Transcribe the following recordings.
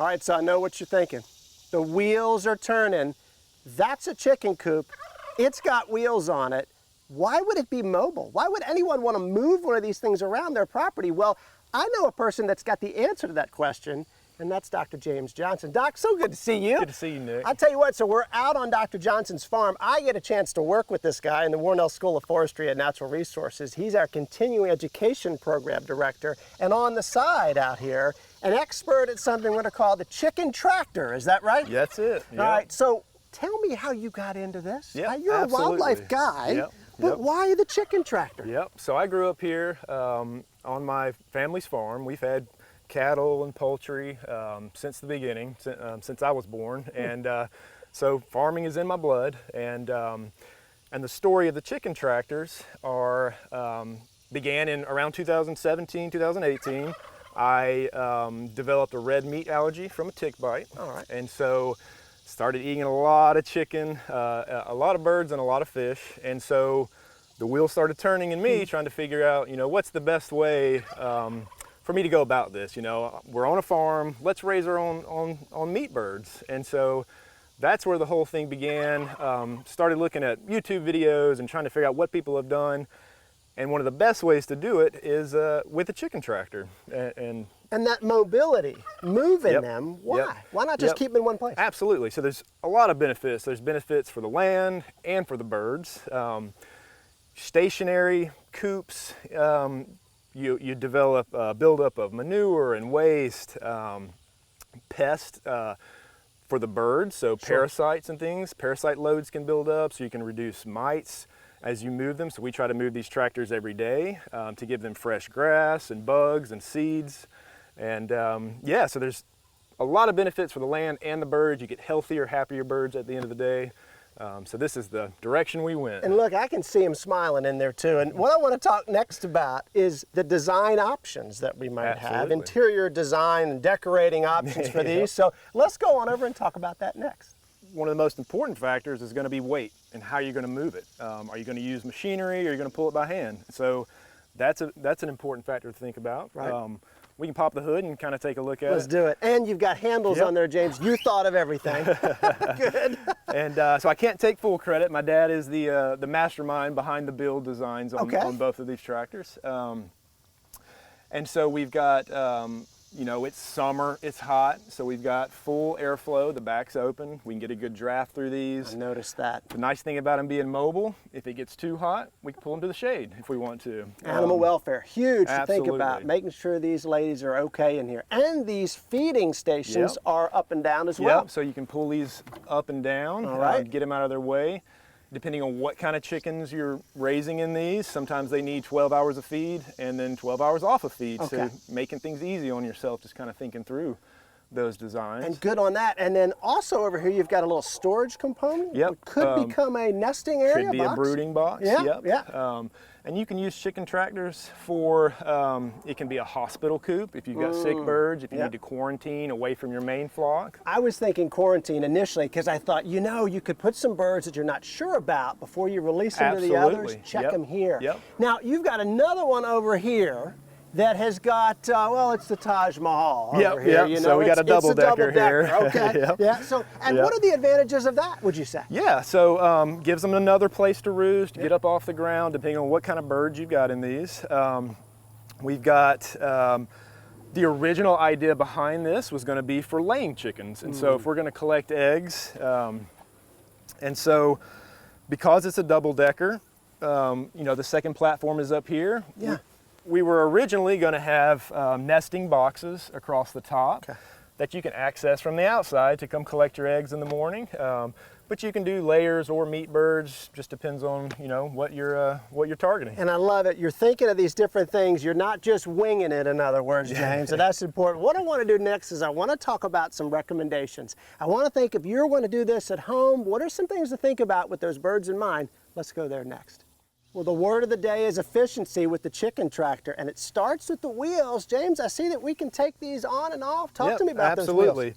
All right, so I know what you're thinking. The wheels are turning. That's a chicken coop. It's got wheels on it. Why would it be mobile? Why would anyone want to move one of these things around their property? Well, I know a person that's got the answer to that question, and that's Dr. James Johnson. Doc, so good to see you. Good to see you, Nick. I'll tell you what, so we're out on Dr. Johnson's farm. I get a chance to work with this guy in the Warnell School of Forestry and Natural Resources. He's our continuing education program director, and on the side out here, an expert at something we're going to call the chicken tractor. Is that right? That's it. Yep. All right, so tell me how you got into this. Yeah, You're absolutely. a wildlife guy, Yep. but why the chicken tractor? Yep. So I grew up here on my family's farm. We've had cattle and poultry since the beginning, since I was born, and so farming is in my blood. And the story of the chicken tractors began in around 2017, 2018. I developed a red meat allergy from a tick bite. All right. And so started eating a lot of chicken, a lot of birds, and a lot of fish. And so the wheels started turning in me, trying to figure out, what's the best way for me to go about this. We're on a farm, let's raise our own meat birds. And so that's where the whole thing began. Started looking at YouTube videos and trying to figure out what people have done. And one of the best ways to do it is with a chicken tractor. And that mobility, moving Yep. them, why? Yep. Why not just Yep. keep them in one place? Absolutely. So there's a lot of benefits. There's benefits for the land and for the birds. Stationary coops, you develop a buildup of manure and waste, pests for the birds, so parasites and things. Parasite loads can build up, so you can reduce mites as you move them. So we try to move these tractors every day to give them fresh grass and bugs and seeds. And yeah, so there's a lot of benefits for the land and the birds. You get healthier, happier birds at the end of the day. So this is the direction we went. And look, I can see him smiling in there too. And what I want to talk next about is the design options that we might have, Absolutely. interior design and decorating options for these. So let's go on over and talk about that next. One of the most important factors is going to be weight and how you're going to move it. Are you going to use machinery or are you going to pull it by hand? So that's an important factor to think about. Right. We can pop the hood and kind of take a look at Let's it. do it. And you've got handles Yep. on there, James. You thought of everything. Good. And so I can't take full credit. My dad is the mastermind behind the build designs on both of these tractors. And so we've got, it's summer, it's hot, so we've got full airflow, the back's open, we can get a good draft through these. I noticed that. The nice thing about them being mobile, if it gets too hot, we can pull them to the shade if we want to. Animal welfare, huge to think about, absolutely. making sure these ladies are okay in here. And these feeding stations Yep. are up and down as well. Yep, so you can pull these up and down, All right. get them out of their way. Depending on what kind of chickens you're raising in these, sometimes they need 12 hours of feed and then 12 hours off of feed. Okay. So making things easy on yourself, just kind of thinking through those designs. And good on that. And then also over here, you've got a little storage component. Yep. It could become a nesting area. Could be box. a brooding box. Yeah, Yep. yeah. And you can use chicken tractors for, it can be a hospital coop if you've got sick birds, if you Yep. need to quarantine away from your main flock. I was thinking quarantine initially because I thought, you could put some birds that you're not sure about before you release them to the others. Absolutely. Check Yep. them here. Yep. Now, you've got another one over here that has got, it's the Taj Mahal Yep, over here. yep. So we got a double-decker here. Okay. Yep. Yeah. So, and Yep. what are the advantages of that, would you say? Yeah, so gives them another place to roost, get up off the ground, depending on what kind of birds you've got in these. We've got the original idea behind this was going to be for laying chickens, and so if we're going to collect eggs, and so because it's a double-decker, the second platform is up here. Yeah. We were originally going to have nesting boxes across the top that you can access from the outside to come collect your eggs in the morning. But you can do layers or meat birds, just depends on what you're targeting. And I love it. You're thinking of these different things. You're not just winging it, in other words, James, and that's important. What I want to do next is I want to talk about some recommendations. I want to think if you're going to do this at home, what are some things to think about with those birds in mind? Let's go there next. Well, the word of the day is efficiency with the chicken tractor, and it starts with the wheels. James, I see that we can take these on and off. Talk to me about those wheels. Absolutely.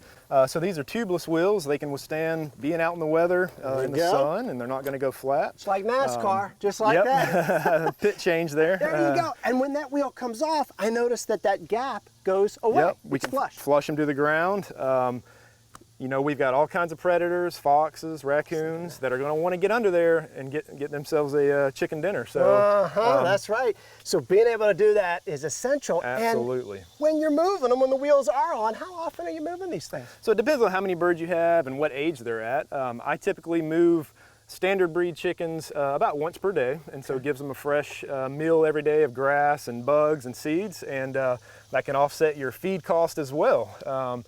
So these are tubeless wheels. They can withstand being out in the weather, in the sun, and they're not going to go flat. It's like NASCAR, just like that. Pit change there. There you go. And when that wheel comes off, I notice that that gap goes away. Yep, we can flush. Flush them to the ground. You know, we've got all kinds of predators, foxes, raccoons that are going to want to get under there and get themselves a chicken dinner. So that's right. So being able to do that is essential. Absolutely. And when you're moving them, when the wheels are on, how often are you moving these things? So it depends on how many birds you have and what age they're at. I typically move standard breed chickens about once per day, and so it gives them a fresh meal every day of grass and bugs and seeds, and that can offset your feed cost as well.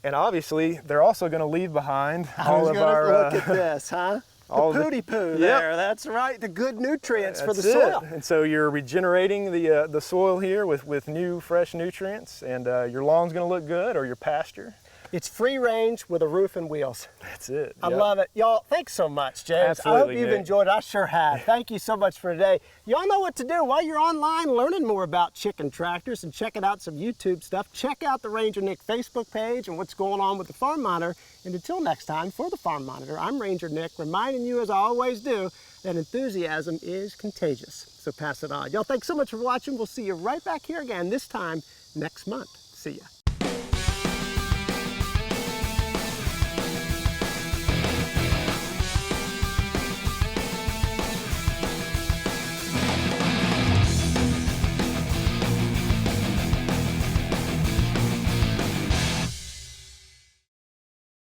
And obviously, they're also going to leave behind all of our... Look at this, huh? All the pooty poo there. That's right. The good nutrients for the soil. And so you're regenerating the soil here with new, fresh nutrients, and your lawn's going to look good, or your pasture. It's free range with a roof and wheels. That's it. I love it. Y'all, thanks so much, James. Absolutely, I hope you've enjoyed it. I sure have. Thank you so much for today. Y'all know what to do while you're online learning more about chicken tractors and checking out some YouTube stuff. Check out the Ranger Nick Facebook page and what's going on with the Farm Monitor. And until next time, for the Farm Monitor, I'm Ranger Nick, reminding you, as I always do, that enthusiasm is contagious. So pass it on. Y'all, thanks so much for watching. We'll see you right back here again, this time next month. See ya.